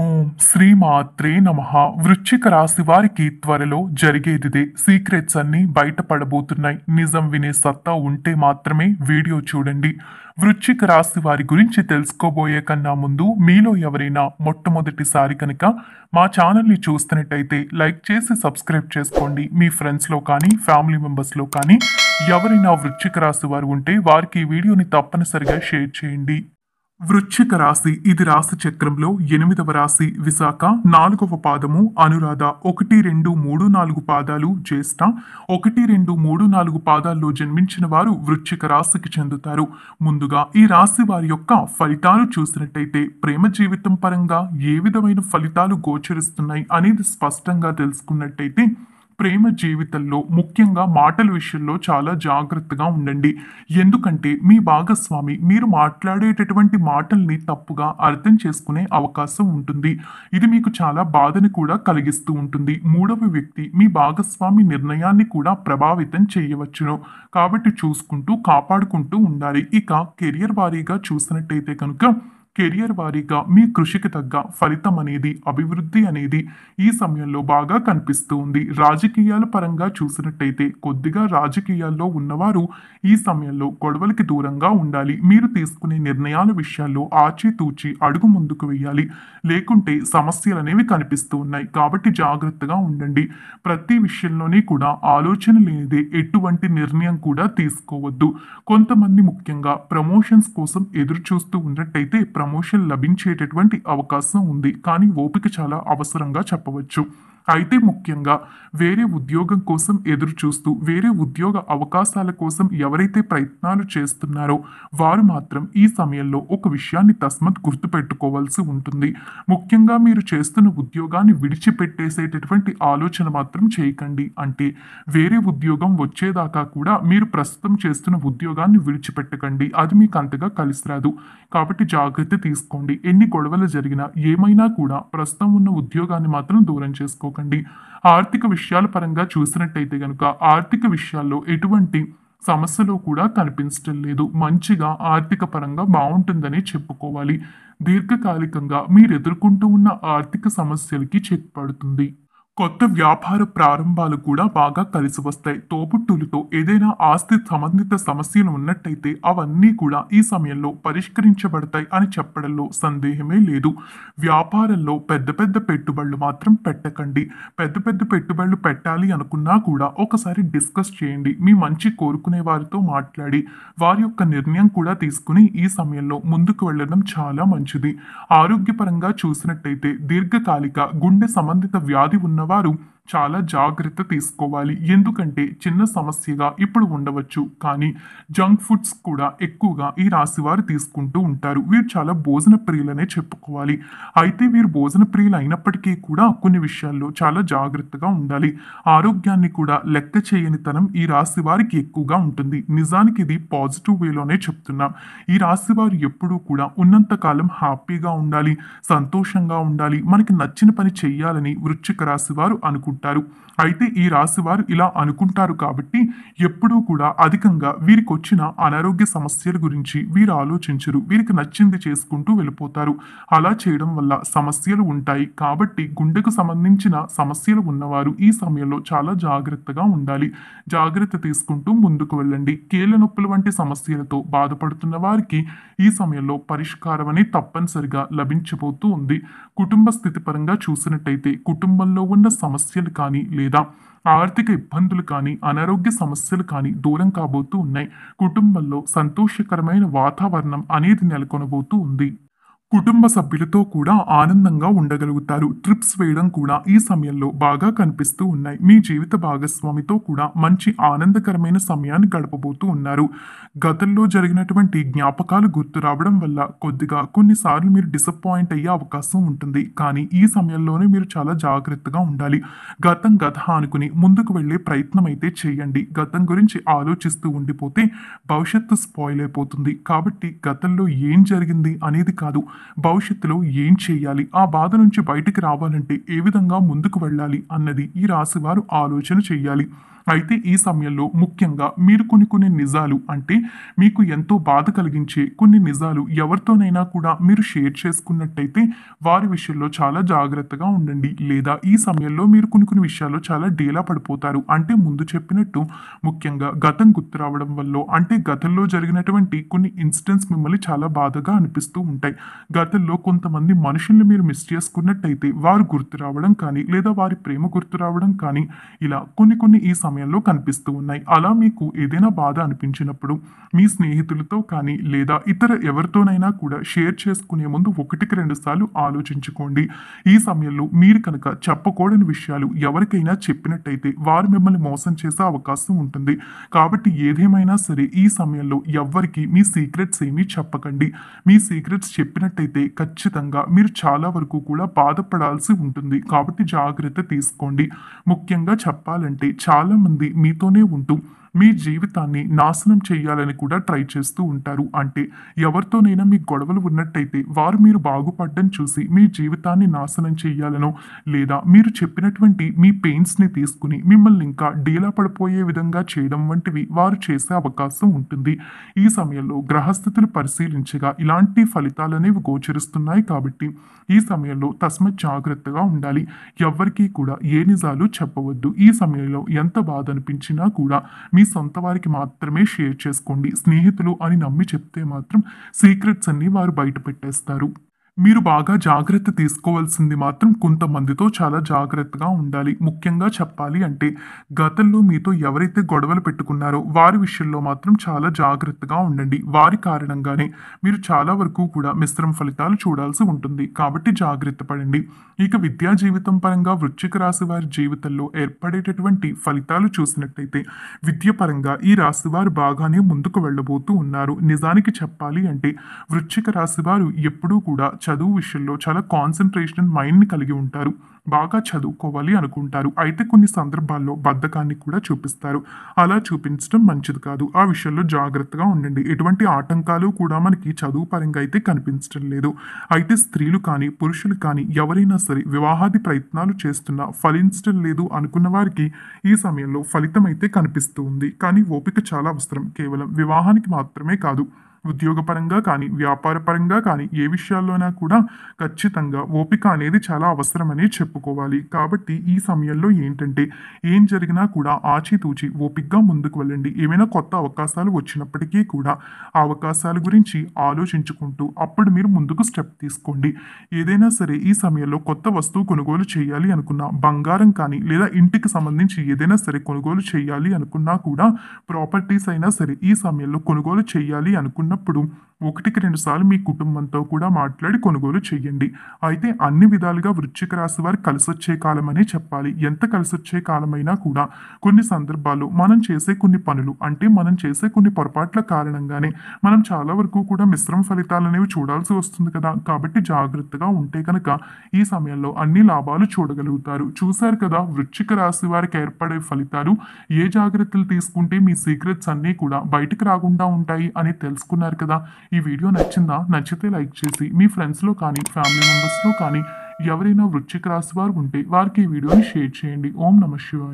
ఓం శ్రీ మాత్రే నమః. వృశ్చిక రాశి వారికి త్వరలో జరిగేదిదే. సీక్రెట్స్ అన్నీ బయటపడబోతున్నాయి. నిజం వినే సత్తా ఉంటే మాత్రమే వీడియో చూడండి. వృశ్చిక రాశి వారి గురించి తెలుసుకోబోయే కన్నా ముందు మీలో ఎవరైనా మొట్టమొదటిసారి కనుక మా ఛానల్ని చూస్తున్నట్టయితే లైక్ చేసి సబ్స్క్రైబ్ చేసుకోండి. మీ ఫ్రెండ్స్లో కానీ ఫ్యామిలీ మెంబర్స్లో కానీ ఎవరైనా వృశ్చిక రాశి వారు ఉంటే వారికి ఈ వీడియోని తప్పనిసరిగా షేర్ చేయండి. వృశ్చిక రాశి ఇది రాశి చక్రంలో 8వ రాశి. విశాఖ 4వ పాదము, అనురాధ 1, 2, 3, 4 పాదాలు, జ్యేష్ఠ 1, 2, 3, 4 పాదాల్లో జన్మించిన వారు వృశ్చిక రాశికి చెందుతారు. ముందుగా ఈ రాశి వారి యొక్క ఫలితాలు చూసినట్టయితే ప్రేమ జీవితం పరంగా ఏ విధమైన ఫలితాలు గోచరిస్తున్నాయి అనేది స్పష్టంగా తెలుసుకున్నట్టయితే ప్రేమ జీవితంలో ముఖ్యంగా మాటల విషయంలో చాలా జాగ్రత్తగా ఉండండి. ఎందుకంటే మీ భాగస్వామి మీరు మాట్లాడేటటువంటి మాటల్ని తప్పుగా అర్థం చేసుకునే అవకాశం ఉంటుంది. ఇది మీకు చాలా బాధని కూడా కలిగిస్తూ ఉంటుంది. మూడవ వ్యక్తి మీ భాగస్వామి నిర్ణయాన్ని కూడా ప్రభావితం చేయవచ్చును. కాబట్టి చూసుకుంటూ కాపాడుకుంటూ ఉండాలి. ఇక కెరియర్ వారీగా చూసినట్టయితే కనుక కెరియర్ వారీగా మీ కృషికి తగ్గ ఫలితం అనేది, అభివృద్ధి అనేది ఈ సమయంలో బాగా కనిపిస్తూ ఉంది. రాజకీయాల పరంగా చూసినట్టయితే కొద్దిగా రాజకీయాల్లో ఉన్నవారు ఈ సమయంలో గొడవలకి దూరంగా ఉండాలి. మీరు తీసుకునే నిర్ణయాల విషయాల్లో ఆచితూచి అడుగు ముందుకు వేయాలి. లేకుంటే సమస్యలు అనేవి కనిపిస్తూ ఉన్నాయి. కాబట్టి జాగ్రత్తగా ఉండండి. ప్రతి విషయంలోనే కూడా ఆలోచన లేనిదే ఎటువంటి నిర్ణయం కూడా తీసుకోవద్దు. కొంతమంది ముఖ్యంగా ప్రమోషన్స్ కోసం ఎదురు చూస్తూ ఉన్నట్టయితే ప్రమోషన్ లభించేటటువంటి అవకాశం ఉంది. కానీ ఓపిక చాలా అవసరంగా చెప్పవచ్చు. అయితే ముఖ్యంగా వేరే ఉద్యోగం కోసం ఎదురు చూస్తూ వేరే ఉద్యోగ అవకాశాల కోసం ఎవరైతే ప్రయత్నాలు చేస్తున్నారో వారు మాత్రం ఈ సమయంలో ఒక విషయాన్ని తస్మత్ గుర్తుపెట్టుకోవాల్సి ఉంటుంది. ముఖ్యంగా మీరు చేస్తున్న ఉద్యోగాన్ని విడిచిపెట్టేసేటటువంటి ఆలోచన మాత్రం చేయకండి. అంటే వేరే ఉద్యోగం వచ్చేదాకా కూడా మీరు ప్రస్తుతం చేస్తున్న ఉద్యోగాన్ని విడిచిపెట్టకండి. అది మీకు అంతగా కలిసి రాదు. కాబట్టి జాగ్రత్త తీసుకోండి. ఎన్ని గొడవలు జరిగినా ఏమైనా కూడా ప్రస్తుతం ఉన్న ఉద్యోగాన్ని మాత్రం దూరం చేసుకోకండి. ఆర్థిక విషయాల పరంగా చూసినట్టయితే కనుక ఆర్థిక విషయాల్లో ఎటువంటి సమస్యలు కూడా కనిపించడం లేదు. మంచిగా ఆర్థిక పరంగా బాగుంటుందని చెప్పుకోవాలి. దీర్ఘకాలికంగా మీరు ఎదుర్కొంటూ ఉన్న ఆర్థిక సమస్యలకి చెక్ పడుతుంది. కొత్త వ్యాపార ప్రారంభాలు కూడా బాగా కలిసి వస్తాయి. తోబుట్టులతో ఏదైనా ఆస్తి సంబంధిత సమస్యలు ఉన్నట్టయితే అవన్నీ కూడా ఈ సమయంలో పరిష్కరించబడతాయి అని చెప్పడంలో సందేహమే లేదు. వ్యాపారంలో పెద్ద పెద్ద పెట్టుబడులు మాత్రం పెట్టకండి. పెద్ద పెద్ద పెట్టుబడులు పెట్టాలి అనుకున్నా కూడా ఒకసారి డిస్కస్ చేయండి. మీ మంచి కోరుకునే వారితో మాట్లాడి వారి యొక్క నిర్ణయం కూడా తీసుకుని ఈ సమయంలో ముందుకు వెళ్ళడం చాలా మంచిది. ఆరోగ్యపరంగా చూసినట్టయితే దీర్ఘకాలిక గుండె సంబంధిత వ్యాధి ఉన్నవారు చాలా జాగ్రత్త తీసుకోవాలి. ఎందుకంటే చిన్న సమస్యగా ఇప్పుడు ఉండవచ్చు, కానీ జంక్ ఫుడ్స్ కూడా ఎక్కువగా ఈ రాశి వారు తీసుకుంటూ ఉంటారు. వీరు చాలా భోజన ప్రియులనే చెప్పుకోవాలి. అయితే వీరు భోజన ప్రియులు అయినప్పటికీ కూడా కొన్ని విషయాల్లో చాలా జాగ్రత్తగా ఉండాలి. ఆరోగ్యాన్ని కూడా లెక్క చేయనితనం ఈ రాశి వారికి ఎక్కువగా ఉంటుంది. నిజానికి ఇది పాజిటివ్ వేలోనే చెప్తున్నాం. ఈ రాశి వారు ఎప్పుడూ కూడా ఉన్నంత కాలం హ్యాపీగా ఉండాలి, సంతోషంగా ఉండాలి, మనకి నచ్చిన పని చెయ్యాలని వృశ్చిక రాశి వారు అనుకుంటారు. అయితే ఈ రాశి వారు ఇలా అనుకుంటారు కాబట్టి ఎప్పుడూ కూడా అధికంగా వీరికి వచ్చిన అనారోగ్య సమస్యల గురించి వీరు ఆలోచించరు. వీరికి నచ్చింది చేసుకుంటూ వెళ్ళిపోతారు. అలా చేయడం వల్ల సమస్యలు ఉంటాయి. కాబట్టి గుండెకు సంబంధించిన సమస్యలు ఉన్నవారు ఈ సమయంలో చాలా జాగ్రత్తగా ఉండాలి. జాగ్రత్త తీసుకుంటూ ముందుకు వెళ్ళండి. కీళ్ళ నొప్పుల వంటి సమస్యలతో బాధపడుతున్న వారికి ఈ సమయంలో పరిష్కారం అనేది తప్పనిసరిగా లభించబోతూ ఉంది. కుటుంబ స్థితి పరంగా చూసినట్టయితే కుటుంబంలో ఉన్న సమస్యలు కానీ లేదా ఆర్థిక ఇబ్బందులు కానీ అనారోగ్య సమస్యలు కానీ దూరం కాబోతూ ఉన్నాయి. కుటుంబంలో సంతోషకరమైన వాతావరణం అనేది నెలకొనబోతూ ఉంది. కుటుంబ సభ్యులతో కూడా ఆనందంగా ఉండగలుగుతారు. ట్రిప్స్ వేయడం కూడా ఈ సమయంలో బాగా కనిపిస్తూ ఉన్నాయి. మీ జీవిత భాగస్వామితో కూడా మంచి ఆనందకరమైన సమయాన్ని గడపబోతూ ఉన్నారు. గతంలో జరిగినటువంటి జ్ఞాపకాలు గుర్తు రావడం వల్ల కొద్దిగా కొన్నిసార్లు మీరు డిసప్పాయింట్ అయ్యే అవకాశం ఉంటుంది. కానీ ఈ సమయంలోనే మీరు చాలా జాగ్రత్తగా ఉండాలి. గతం గత అనుకుని ముందుకు వెళ్ళే ప్రయత్నం అయితే చేయండి. గతం గురించి ఆలోచిస్తూ ఉండిపోతే భవిష్యత్తు స్పాయిల్ అయిపోతుంది. కాబట్టి గతంలో ఏం జరిగింది అనేది కాదు, భవిష్యత్తులో ఏం చేయాలి, ఆ బాధ నుంచి బయటికి రావాలంటే ఏ విధంగా ముందుకు వెళ్ళాలి అన్నది ఈ రాశి వారు ఆలోచన చేయాలి. అయితే ఈ సమయంలో ముఖ్యంగా మీరు కొన్ని నిజాలు అంటే మీకు ఎంతో బాధ కలిగించే కొన్ని నిజాలు ఎవరితోనైనా కూడా మీరు షేర్ చేసుకున్నట్టయితే వారి విషయంలో చాలా జాగ్రత్తగా ఉండండి. లేదా ఈ సమయంలో మీరు కొన్ని విషయాల్లో చాలా డీలా పడిపోతారు. అంటే ముందు చెప్పినట్టు ముఖ్యంగా గతం గుర్తు రావడం వల్లో అంటే గతంలో జరిగినటువంటి కొన్ని ఇన్సిడెంట్స్ మిమ్మల్ని చాలా బాధగా అనిపిస్తూ ఉంటాయి. గతంలో కొంతమంది మనుషుల్ని మీరు మిస్ చేసుకున్నట్టయితే వారు గుర్తు రావడం కానీ లేదా వారి ప్రేమ గుర్తు రావడం కానీ ఇలా కొన్ని ఈ సమయంలో కనిపిస్తూ ఉన్నాయి. అలా మీకు ఏదైనా బాధ అనిపించినప్పుడు మీ స్నేహితులతో కానీ లేదా ఇతర ఎవరితోనైనా కూడా షేర్ చేసుకునే ముందు 1కి 2 సార్లు ఆలోచించుకోండి. ఈ సమయంలో మీరు కనుక చెప్పకూడని విషయాలు ఎవరికైనా చెప్పినట్టయితే వారు మిమ్మల్ని మోసం చేసే అవకాశం ఉంటుంది. కాబట్టి ఏదేమైనా సరే ఈ సమయంలో ఎవ్వరికీ మీ సీక్రెట్స్ ఏమీ చెప్పకండి. మీ సీక్రెట్స్ చెప్పినట్టయితే ఖచ్చితంగా మీరు చాలా వరకు కూడా బాధపడాల్సి ఉంటుంది. కాబట్టి జాగ్రత్త తీసుకోండి. ముఖ్యంగా చెప్పాలంటే చాలామంది మీతోనే ఉంటూ మీ జీవితాన్ని నాశనం చేయాలని కూడా ట్రై చేస్తూ ఉంటారు. అంటే ఎవరితోనైనా మీకు గొడవలు ఉన్నట్టయితే వారు మీరు బాగుపడడం చూసి మీ జీవితాన్ని నాశనం చేయాలనో లేదా మీరు చెప్పినటువంటి మీ పెయిన్స్‌ని తీసుకొని మిమ్మల్ని ఇంకా డీలా పడిపోయే విధంగా చేయడం వంటివి వారు చేసే అవకాశం ఉంటుంది. ఈ సమయంలో గ్రహస్థితులు పరిశీలించగా ఇలాంటి ఫలితాలనేవి గోచరిస్తున్నాయి కాబట్టి ఈ సమయంలో తస్మత్ జాగ్రత్తగా ఉండాలి. ఎవ్వరికీ కూడా ఏ నిజాలు చెప్పవద్దు. ఈ సమయంలో ఎంత బాధ అనిపించినా కూడా మీ సొంత వారికి మాత్రమే షేర్ చేసుకోండి. స్నేహితులు అని నమ్మి చెప్తే మాత్రం సీక్రెట్స్ అన్నీ వారు బయట పెట్టేస్తారు. మీరు బాగా జాగ్రత్త తీసుకోవాల్సింది మాత్రం కొంతమందితో చాలా జాగ్రత్తగా ఉండాలి. ముఖ్యంగా చెప్పాలి అంటే గతంలో మీతో ఎవరైతే గొడవలు పెట్టుకున్నారో వారి విషయంలో మాత్రం చాలా జాగ్రత్తగా ఉండండి. వారి కారణంగానే మీరు చాలా వరకు కూడా మిశ్రమ ఫలితాలు చూడాల్సి ఉంటుంది. కాబట్టి జాగ్రత్త పడండి. ఇక విద్యా జీవితం పరంగా వృశ్చిక రాశి వారి జీవితంలో ఏర్పడేటటువంటి ఫలితాలు చూసినట్టయితే విద్య పరంగా ఈ రాశి వారు బాగానే ముందుకు వెళ్ళబోతూ ఉన్నారు. నిజానికి చెప్పాలి అంటే వృశ్చిక రాశి వారు ఎప్పుడూ కూడా చదువు విషయంలో చాలా కాన్సంట్రేషన్ మైండ్‌ని కలిగి ఉంటారు. బాగా చదువుకోవాలి అనుకుంటారు. అయితే కొన్ని సందర్భాల్లో బద్ధకాన్ని కూడా చూపిస్తారు. అలా చూపించడం మంచిది కాదు. ఆ విషయంలో జాగ్రత్తగా ఉండండి. ఎటువంటి ఆటంకాలు కూడా మనకి చదువు పరంగా అయితే కనిపించడం లేదు. అయితే స్త్రీలు కానీ, పురుషులు కానీ ఎవరైనా సరే వివాహాది ప్రయత్నాలు చేస్తున్నా ఫలించడం లేదు అనుకున్న వారికి ఈ సమయంలో ఫలితం అయితే కనిపిస్తూ ఉంది. కానీ ఓపిక చాలా అవసరం. కేవలం వివాహానికి మాత్రమే కాదు. ఉద్యోగపరంగా కానీ, వ్యాపార పరంగా కానీ ఏ విషయాల్లోనా కూడా ఖచ్చితంగా ఓపిక అనేది చాలా అవసరమనే చెప్పుకోవాలి. కాబట్టి ఈ సమయంలో ఏంటంటే ఏం జరిగినా కూడా ఆచితూచి ఓపికగా ముందుకు వెళ్ళండి. ఏమైనా కొత్త అవకాశాలు వచ్చినప్పటికీ కూడా ఆ అవకాశాల గురించి ఆలోచించుకుంటూ అప్పుడు మీరు ముందుకు స్టెప్ తీసుకోండి. ఏదైనా సరే ఈ సమయంలో కొత్త వస్తువు కొనుగోలు చేయాలి అనుకున్నా, బంగారం కానీ లేదా ఇంటికి సంబంధించి ఏదైనా సరే కొనుగోలు చేయాలి అనుకున్నా కూడా ప్రాపర్టీస్ అయినా సరే ఈ సమయంలో కొనుగోలు చేయాలి అనుకున్నప్పుడు 1కి 2 సార్లు మీ కుటుంబంతో కూడా మాట్లాడి కొనుగోలు చేయండి. అయితే అన్ని విధాలుగా వృశ్చిక రాశి వారు కలిసొచ్చే కాలమనే చెప్పాలి. ఎంత కలిసొచ్చే కాలమైనా కూడా కొన్ని సందర్భాల్లో మనం చేసే కొన్ని పనులు అంటే మనం చేసే కొన్ని పొరపాట్ల కారణంగానే మనం చాలా వరకు కూడా మిశ్రమ ఫలితాలనేవి చూడాల్సి వస్తుంది కదా! కాబట్టి జాగ్రత్తగా ఉంటే కనుక ఈ సమయంలో అన్ని లాభాలు చూడగలుగుతారు. చూసారు కదా వృశ్చిక రాశి వారికి ఏర్పడే ఫలితాలు. ఏ జాగ్రత్తలు తీసుకుంటే మీ సీక్రెట్స్ అన్నీ కూడా బయటకు రాకుండా ఉంటాయి అని తెలుసుకున్నారు కదా! ఈ వీడియో నచ్చిందా? నచ్చితే లైక్ చేసి మీ ఫ్రెండ్స్‌లో కానీ, ఫ్యామిలీ మెంబర్స్‌లో కానీ ఎవరైనా వృశ్చిక రాశి వారు ఉంటే వారికి ఈ వీడియోని షేర్ చేయండి. ఓం నమః శివాయ.